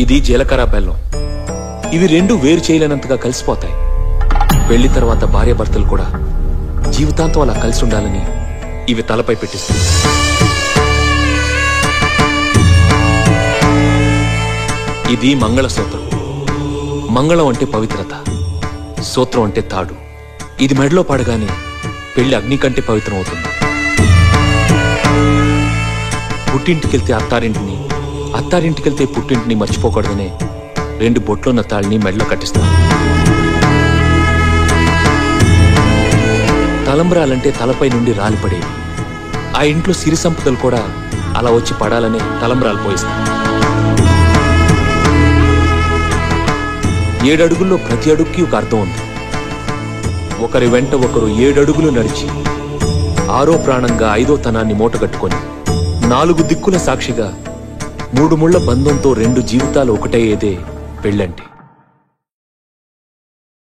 ఇది జీలకర్ర బెల్లం. ఇవి రెండు వేరు చేయలేనంతగా కలిసిపోతాయి. పెళ్లి తర్వాత భార్యాభర్తలు కూడా జీవితాంతం అలా కలిసి ఉండాలని ఇవి తలపై పెట్టిస్తుంది. ఇది మంగళసూత్రం. మంగళం అంటే పవిత్రత, సూత్రం అంటే తాడు. ఇది మెడలో పడగానే పెళ్లి అగ్ని కంటే పవిత్రం అవుతుంది. పుట్టింటికెళ్తే అత్తారింటిని, అత్తారింటికెళ్తే పుట్టింటిని మర్చిపోకూడదనే 2 బొట్లున్న తాళిని మెడలో కట్టిస్తారు. తలంబ్రాలంటే తలపై నుండి రాలిపడేవి. ఆ ఇంట్లో సిరి సంపదలు కూడా అలా వచ్చి పడాలనే తలంబ్రాలు పోయిస్తారు. 7 అడుగుల్లో ప్రతి అడుగుకి ఒక అర్థం ఉంది. ఒకరి వెంట ఒకరు 7 అడుగులు నడిచి 6వ ప్రాణంగా 5వ తనాన్ని మూటగట్టుకొని 4 దిక్కుల సాక్షిగా 3 ముళ్ల బంధంతో 2 జీవితాలు ఒకటయ్యేదే పెళ్ళంటే.